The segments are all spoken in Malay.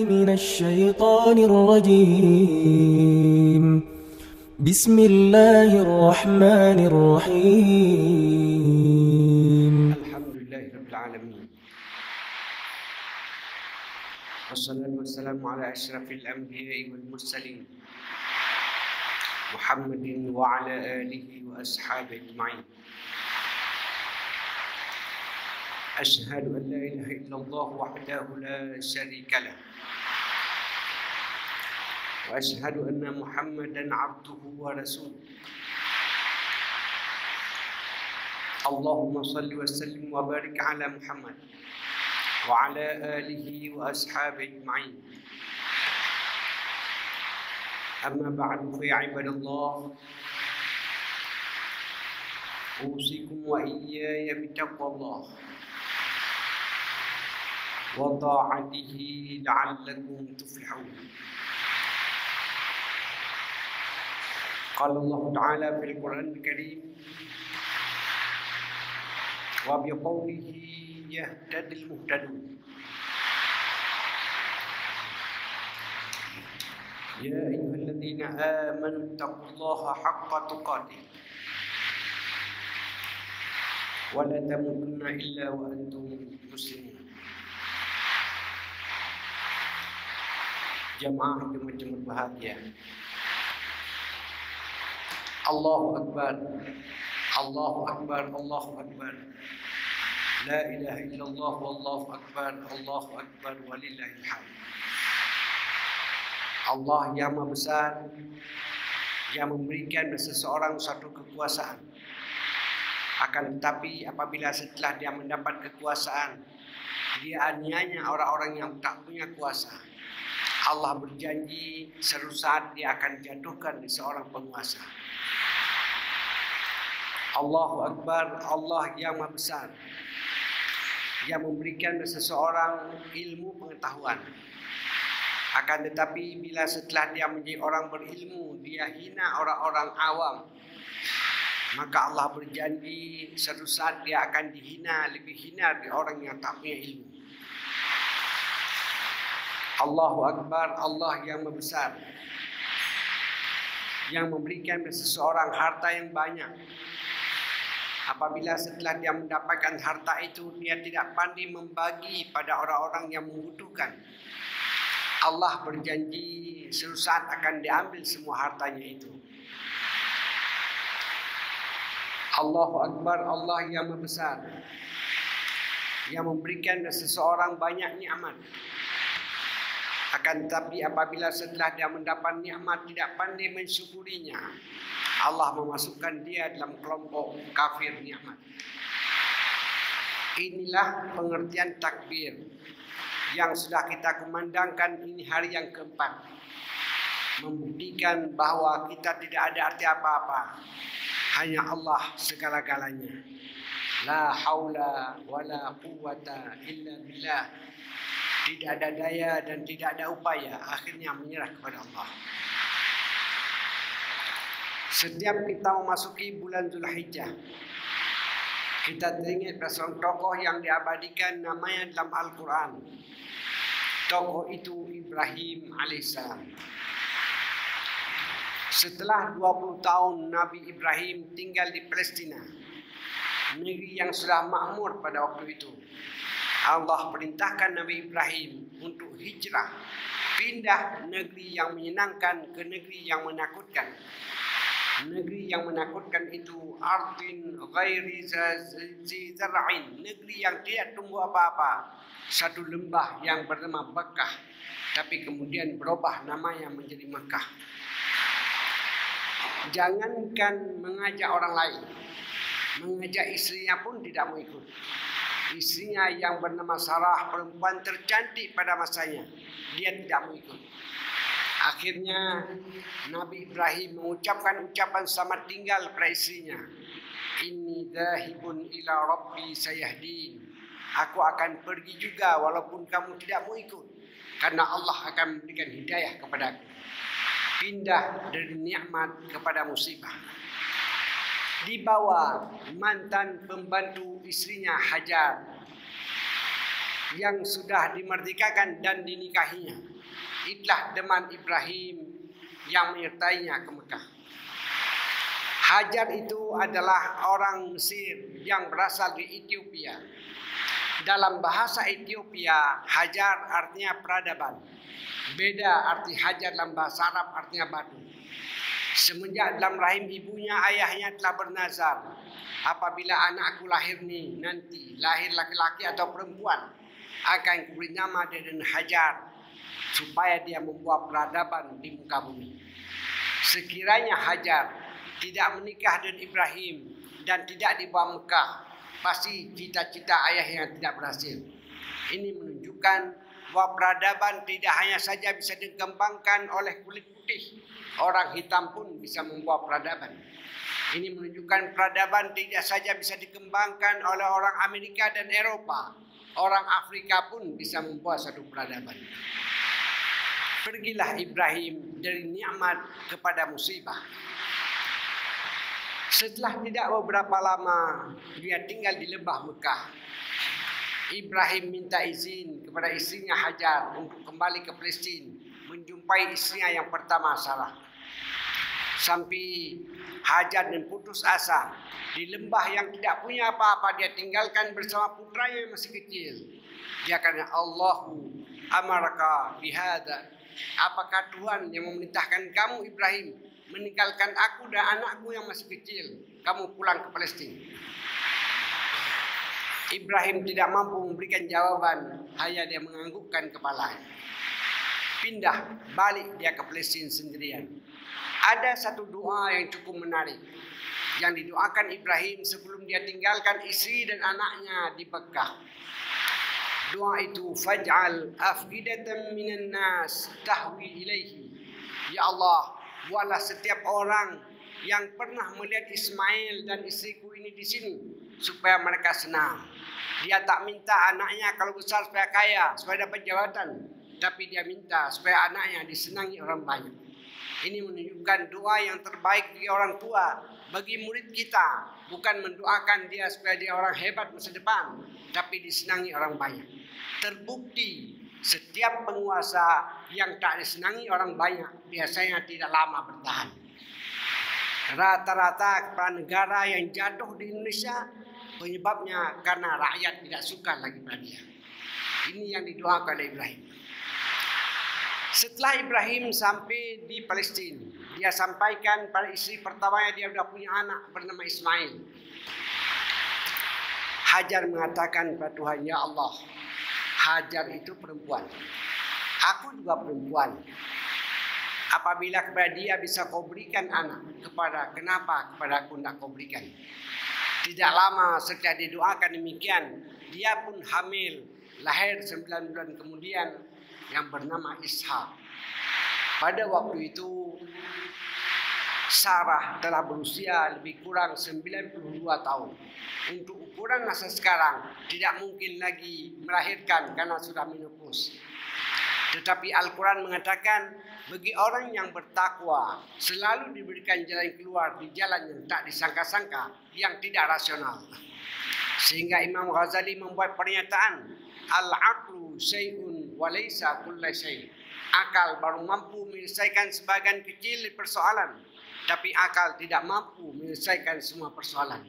من الشيطان الرجيم. بسم الله الرحمن الرحيم. الحمد لله رب العالمين، والصلاة والسلام على أشرف الأنبياء والمرسلين محمد وعلى آله وأصحابه أجمعين. أشهد أن لا إله إلا الله وحده لا شريك له، وأشهد أن محمدا عبده ورسوله. اللهم صل وسلم وبارك على محمد وعلى آله وأصحابه أجمعين. أما بعد فيا عباد الله، أوصيكم وإياي بتقوى الله وطاعته لعلكم تفلحون. قال الله تعالى في القرآن الكريم: وبقوله يهتدي المهتدون. يا أيها الذين آمنوا اتقوا الله حق تقاته ولا تموتن إلا وأنتم مسلمون. Jamaah jemaah bahagia, Allahu Akbar, Allahu Akbar, Allahu Akbar. La ilaha illallah wallahu akbar, Allahu Akbar walillahil hamd. Allah yang Maha Besar, yang memberikan seseorang satu kekuasaan. Akan tetapi apabila setelah dia mendapat kekuasaan, dia aniaya orang-orang yang tak punya kuasa, Allah berjanji suatu saat dia akan jatuhkan di seorang penguasa. Allahu Akbar, Allah yang Maha Besar, yang memberikan seseorang ilmu pengetahuan. Akan tetapi bila setelah dia menjadi orang berilmu, dia hina orang-orang awam, maka Allah berjanji suatu saat dia akan dihina, lebih hina dari orang yang tak punya ilmu. Allahu Akbar, Allah yang Maha Besar, yang memberikan seseorang harta yang banyak. Apabila setelah dia mendapatkan harta itu, dia tidak pandai membagi pada orang-orang yang membutuhkan, Allah berjanji suatu saat akan diambil semua hartanya itu. Allahu Akbar, Allah yang Maha Besar, yang memberikan seseorang banyak nikmat. Akan tetapi apabila setelah dia mendapat nikmat tidak pandai mensyukurinya, Allah memasukkan dia dalam kelompok kafir nikmat. Inilah pengertian takbir yang sudah kita kumandangkan ini hari yang keempat, membuktikan bahwa kita tidak ada arti apa-apa, hanya Allah segala-galanya. La haula wala quwwata illa billah. Tidak ada daya dan tidak ada upaya, akhirnya menyerah kepada Allah. Setiap kita memasuki bulan Zulhijjah, kita teringat seorang tokoh yang diabadikan namanya dalam Al-Quran. Tokoh itu Ibrahim alaihissalam. Setelah 20 tahun Nabi Ibrahim tinggal di Palestina, negeri yang sudah makmur pada waktu itu, Allah perintahkan Nabi Ibrahim untuk hijrah, pindah negeri yang menyenangkan ke negeri yang menakutkan. Negeri yang menakutkan itu ardin ghairi zar'in, negeri yang tidak tumbuh apa-apa, satu lembah yang bernama Mekah, tapi kemudian berubah namanya menjadi Mekah. Jangankan mengajak orang lain, mengajak istrinya pun tidak mau ikut. Istrinya yang bernama Sarah, perempuan tercantik pada masanya, dia tidak mau ikut. Akhirnya Nabi Ibrahim mengucapkan ucapan selamat tinggal pada istrinya. Inni dhahibun ila rabbi sayahdin. Aku akan pergi juga walaupun kamu tidak mau ikut, karena Allah akan memberikan hidayah kepadaku. Pindah dari nikmat kepada musibah. Dibawa mantan pembantu istrinya Hajar yang sudah dimerdekakan dan dinikahinya. Itulah teman Ibrahim yang menyertainya ke Mekah. Hajar itu adalah orang Mesir yang berasal dari Ethiopia. Dalam bahasa Ethiopia, hajar artinya peradaban. Beda arti hajar dalam bahasa Arab artinya batu. Semenjak dalam rahim ibunya, ayahnya telah bernazar, apabila anakku lahir ni nanti, lahir laki-laki atau perempuan, akan kuberi nama dia dengan Hajar, supaya dia membuat peradaban di muka bumi. Sekiranya Hajar tidak menikah dengan Ibrahim dan tidak dibawa Mekah, pasti cita-cita ayahnya tidak berhasil. Ini menunjukkan bahwa peradaban tidak hanya saja bisa dikembangkan oleh kulit putih, orang hitam pun bisa membuat peradaban. Ini menunjukkan peradaban tidak saja bisa dikembangkan oleh orang Amerika dan Eropa, orang Afrika pun bisa membuat satu peradaban. Pergilah Ibrahim dari nikmat kepada musibah. Setelah tidak beberapa lama, dia tinggal di lembah Mekah. Ibrahim minta izin kepada istrinya Hajar untuk kembali ke Palestina, menjumpai istrinya yang pertama Sarah. Sampai Hajar dan putus asa di lembah yang tidak punya apa-apa, dia tinggalkan bersama putranya yang masih kecil. Dia kata, Allahu amaraka bihada. Apakah Tuhan yang memerintahkan kamu Ibrahim meninggalkan aku dan anakku yang masih kecil, kamu pulang ke Palestina? Ibrahim tidak mampu memberikan jawaban, hanya dia menganggukkan kepala. Pindah balik dia ke Palestina sendirian. Ada satu doa yang cukup menarik yang didoakan Ibrahim sebelum dia tinggalkan istri dan anaknya di Mekah. Doa itu, faj'al afidatan minan nas tahwi ilaihi. Ya Allah, buatlah setiap orang yang pernah melihat Ismail dan istriku ini di sini supaya mereka senang. Dia tak minta anaknya kalau besar supaya kaya, supaya dapat jabatan, tapi dia minta supaya anaknya disenangi orang banyak. Ini menunjukkan doa yang terbaik bagi orang tua, bagi murid kita, bukan mendoakan dia supaya dia orang hebat masa depan, tapi disenangi orang banyak. Terbukti setiap penguasa yang tak disenangi orang banyak biasanya tidak lama bertahan. Rata-rata kepala negara yang jatuh di Indonesia penyebabnya karena rakyat tidak suka lagi pada dia. Ini yang didoakan oleh Ibrahim. Setelah Ibrahim sampai di Palestina, dia sampaikan pada istri pertamanya dia sudah punya anak bernama Ismail. Hajar mengatakan kepada Tuhan, ya Allah, Hajar itu perempuan, aku juga perempuan. Apabila kepada dia bisa kau berikan anak, kenapa kepada aku tidak kau berikan? Tidak lama setelah didoakan demikian, dia pun hamil, lahir 9 bulan kemudian yang bernama Ishak. Pada waktu itu Sarah telah berusia lebih kurang 92 tahun. Untuk ukuran masa sekarang tidak mungkin lagi melahirkan karena sudah menopause. Tetapi Al-Quran mengatakan bagi orang yang bertakwa selalu diberikan jalan keluar di jalan yang tak disangka-sangka, yang tidak rasional. Sehingga Imam Ghazali membuat pernyataan, al-aqlu syai'un wa laysa kullu syai'. Akal baru mampu menyelesaikan sebagian kecil persoalan, tapi akal tidak mampu menyelesaikan semua persoalan.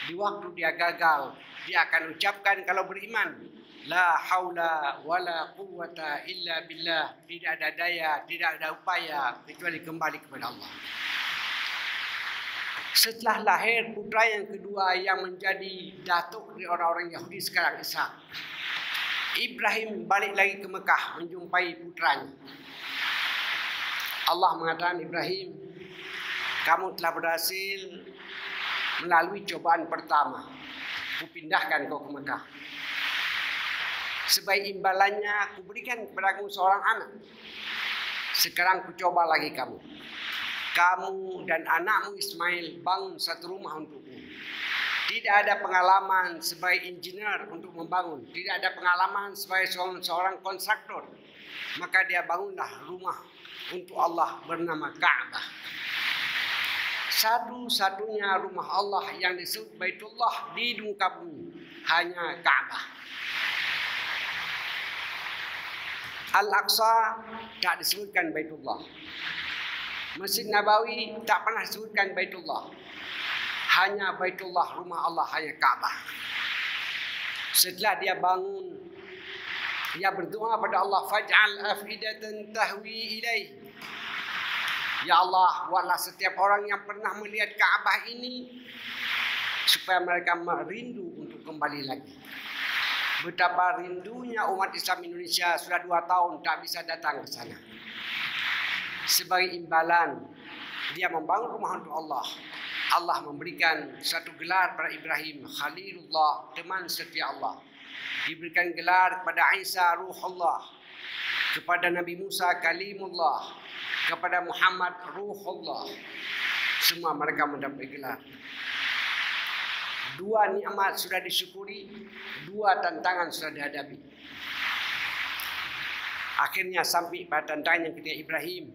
Di waktu dia gagal, dia akan ucapkan kalau beriman, la haula wala quwwata illa billah. Tidak ada daya, tidak ada upaya kecuali kembali kepada Allah. Setelah lahir putra yang kedua yang menjadi datuk dari orang-orang Yahudi sekarang, Ishak, Ibrahim balik lagi ke Mekah menjumpai putranya. Allah mengatakan, Ibrahim, kamu telah berhasil melalui cobaan pertama. Kupindahkan kau ke Mekah. Sebagai imbalannya, aku berikan kepadamu seorang anak. Sekarang ku coba lagi kamu. Kamu dan anakmu Ismail bangun satu rumah untukku. Tidak ada pengalaman sebagai engineer untuk membangun. Tidak ada pengalaman sebagai seorang kontraktor. Maka dia bangunlah rumah untuk Allah bernama Ka'bah. Satu-satunya rumah Allah yang disebut Baitullah di muka bumi hanya Ka'bah. Al-Aqsa tak disebutkan Baitullah. Masjid Nabawi tak pernah disebutkan Baitullah. Hanya Baitullah, rumah Allah, hanya Kaabah. Setelah dia bangun, dia berdoa pada Allah, faj'al afidatan tahwi ilaih. Ya Allah, buatlah setiap orang yang pernah melihat Kaabah ini supaya mereka merindu untuk kembali lagi. Betapa rindunya umat Islam Indonesia sudah 2 tahun tak bisa datang ke sana. Sebagai imbalan, dia membangun rumah untuk Allah. Allah memberikan satu gelar pada Ibrahim, Khalilullah, teman setia Allah. Diberikan gelar kepada Isa, Ruhullah. Kepada Nabi Musa, Kalimullah. Kepada Muhammad, Ruhullah. Semua mereka mendapat gelar. 2 nikmat sudah disyukuri, 2 tantangan sudah dihadapi. Akhirnya sampai pada tantangan yang ketiga Ibrahim.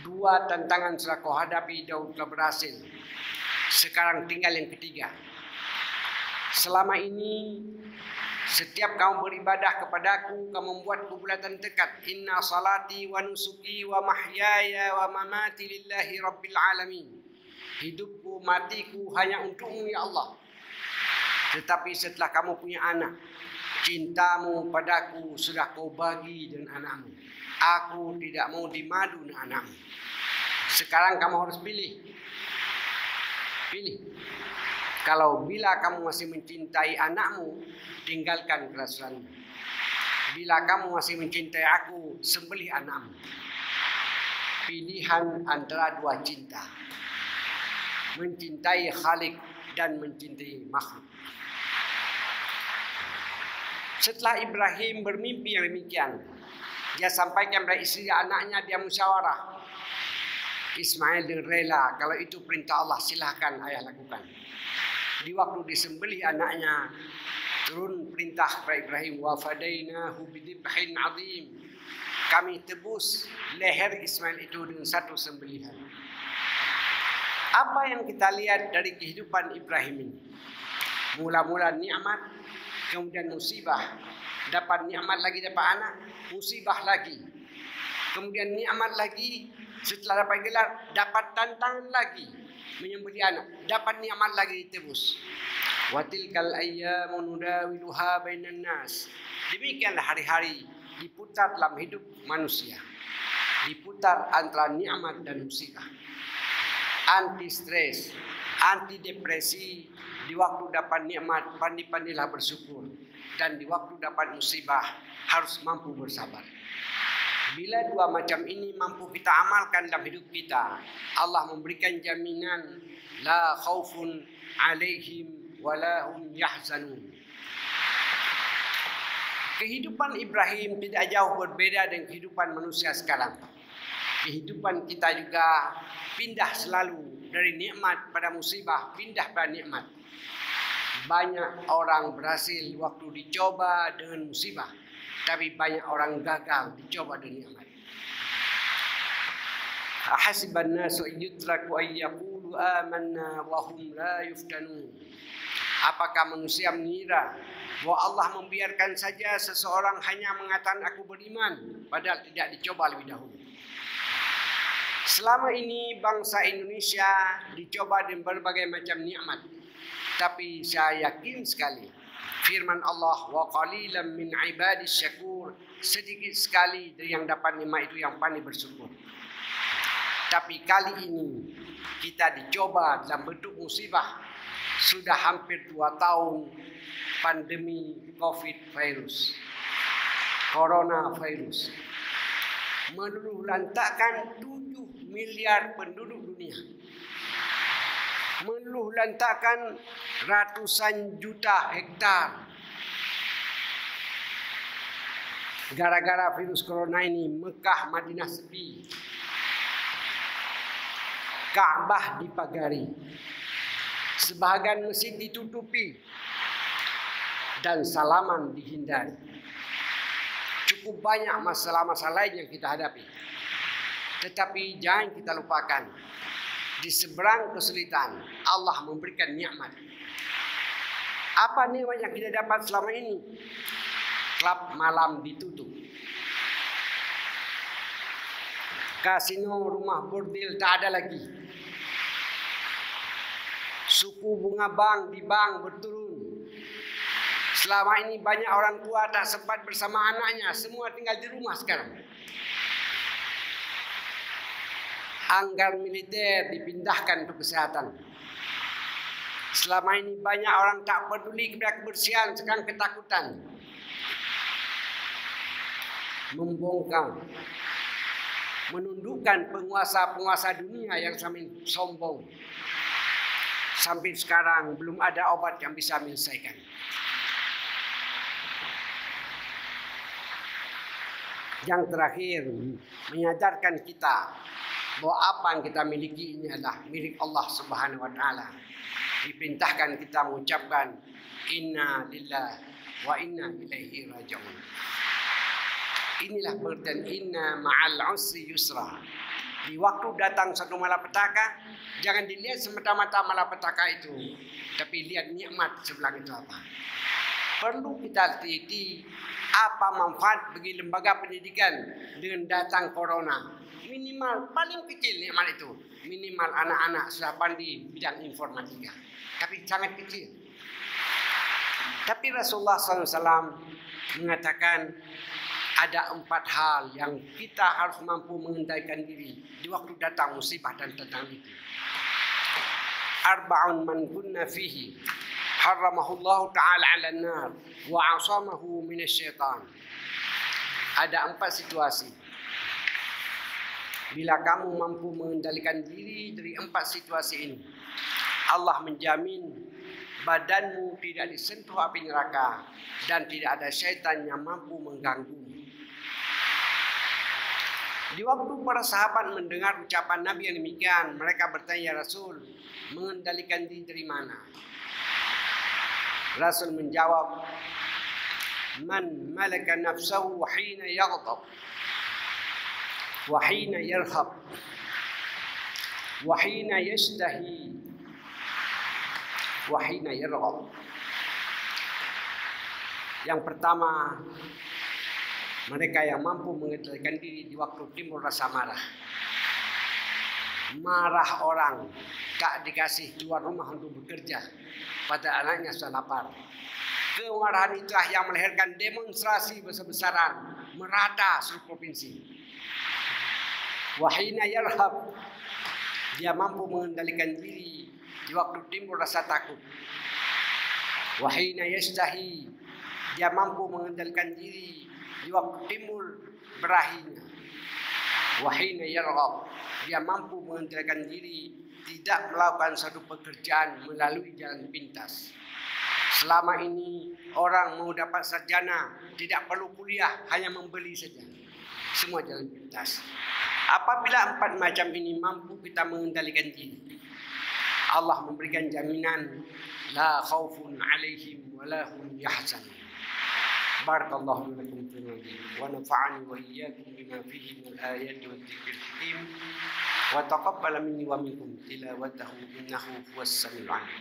2 tantangan sudah kau hadapi, Daud telah berhasil. Sekarang tinggal yang ketiga. Selama ini setiap kamu beribadah kepadaku, kamu membuat kubulatan dekat. Inna salati wa nusuki wa mahyaya wa mamati lillahi rabbil alamin. Hidupku, matiku hanya untukmu ya Allah. Tetapi setelah kamu punya anak, cintamu padaku sudah kau bagi dengan anakmu. Aku tidak mau dimadu dengan anakmu. Sekarang kamu harus pilih. Pilih. Kalau bila kamu masih mencintai anakmu, tinggalkan kerasulanmu. Bila kamu masih mencintai aku, sembelih anakmu. Pilihan antara 2 cinta. Mencintai Khalik dan mencintai makhluk. Setelah Ibrahim bermimpi yang demikian, dia sampaikan kepada istri anaknya, dia musyawarah. Ismail rela, kalau itu perintah Allah silahkan ayah lakukan. Di waktu disembelih anaknya, turun perintah kepada Ibrahim, wa fadainahu bidibhin azim. Kami tebus leher Ismail itu dengan satu sembelihan. Apa yang kita lihat dari kehidupan Ibrahim ini? Mula-mula nikmat, kemudian musibah. Dapat nikmat lagi, dapat anak, musibah lagi. Kemudian nikmat lagi, setelah dapat gelar, dapat tantangan lagi. Menyembelih anak, dapat nikmat lagi ditebus. Wa tilkal ayyamu nudawiluha bainan nas. Demikianlah hari-hari diputar dalam hidup manusia. Diputar antara nikmat dan musibah. Anti stres, anti depresi. Di waktu dapat nikmat, pandai-pandailah bersyukur. Dan di waktu dapat musibah, harus mampu bersabar. Bila 2 macam ini mampu kita amalkan dalam hidup kita, Allah memberikan jaminan la khaufun alaihim wala hum yahzanun. Kehidupan Ibrahim tidak jauh berbeda dengan kehidupan manusia sekarang. Kehidupan kita juga pindah selalu dari nikmat pada musibah, pindah pada nikmat. Banyak orang berhasil waktu dicoba dengan musibah, tapi banyak orang gagal dicoba dengan nikmat. Ahasiban nasu yutraku ay yaqulu amanna wa hum la yuftanun. Apakah manusia mengira bahwa Allah membiarkan saja seseorang hanya mengatakan aku beriman, padahal tidak dicoba lebih dahulu? Selama ini bangsa Indonesia dicoba dengan berbagai macam nikmat. Tapi saya yakin sekali firman Allah, wa qalilan min ibadis syakur, sedikit sekali dari yang dapat nikmat itu yang pandai bersyukur. Tapi kali ini kita dicoba dalam bentuk musibah. Sudah hampir 2 tahun pandemi COVID virus, Corona virus, meluluh lantakkan 7 miliar penduduk dunia. Meluluh lantakkan ratusan juta hektar. Gara-gara virus corona ini, Mekah, Madinah sepi. Kaabah dipagari. Sebahagian masjid ditutupi. Dan salaman dihindari. Cukup banyak masalah-masalah lain yang kita hadapi. Tetapi jangan kita lupakan, di seberang kesulitan Allah memberikan nikmat. Apa nikmat yang kita dapat selama ini? Klub malam ditutup. Kasino, rumah bordil tak ada lagi. Suku bunga bank di bank berturun. Selama ini banyak orang tua tak sempat bersama anaknya. Semua tinggal di rumah sekarang. Anggaran militer dipindahkan untuk kesehatan. Selama ini banyak orang tak peduli kepada kebersihan. Sekarang ketakutan. Membongkar. Menundukkan penguasa-penguasa dunia yang sampai sombong. Sampai sekarang belum ada obat yang bisa menyelesaikan. Yang terakhir, menyadarkan kita bahwa apa yang kita miliki ini adalah milik Allah Subhanahu wa taala. Diperintahkan kita mengucapkan inna lillahi wa inna ilaihi raji'un. Inilah pengertian inna ma'al usri yusra. Di waktu datang satu malapetaka, jangan dilihat semata-mata malapetaka itu, tapi lihat nikmat sebelah itu apa. Perlu kita teliti apa manfaat bagi lembaga pendidikan dengan datang corona. Minimal paling kecil nikmat itu. Minimal anak-anak sudah pandai bidang informatika. Tapi sangat kecil. Tapi Rasulullah SAW mengatakan ada 4 hal yang kita harus mampu mengendalikan diri di waktu datang musibah dan tentang itu. Arba'un man kunna fihi haramahullahu ta'ala 'alan nar wa 'asamahu minasyaitan. Ada 4 situasi. Bila kamu mampu mengendalikan diri dari 4 situasi ini, Allah menjamin badanmu tidak disentuh api neraka dan tidak ada syaitan yang mampu mengganggumu. Di waktu para sahabat mendengar ucapan Nabi yang demikian, mereka bertanya, Rasul, mengendalikan diri dari mana? Rasul menjawab, man malaka nafsahu hina yaghdab wa hina yarhab wa hina yashtahi wa hina yarghab. Yang pertama, mereka yang mampu mengendalikan diri di waktu timbul rasa marah. Marah orang tak dikasih keluar rumah untuk bekerja, pada anaknya sudah lapar. Kemarahan itulah yang melahirkan demonstrasi besar-besaran merata seluruh provinsi. Wahina yarhab, dia mampu mengendalikan diri di waktu timbul rasa takut. Wahina yastahi, dia mampu mengendalikan diri di waktu timbul berahinya. Wahina yarghab, dia mampu mengendalikan diri tidak melakukan satu pekerjaan melalui jalan pintas. Selama ini orang mau dapat sarjana tidak perlu kuliah, hanya membeli saja. Semua jalan pintas. Apabila 4 macam ini mampu kita mengendalikan diri, Allah memberikan jaminan la khaufun alaihim wa la hum yahzanun. Barakallahu lakum fi wa nafa'ani wa iyyakum bima fihi min al-ayati wa dzikril hakim wa taqabbala minni wa minkum tilawatahu innahu huwas samiul 'alim.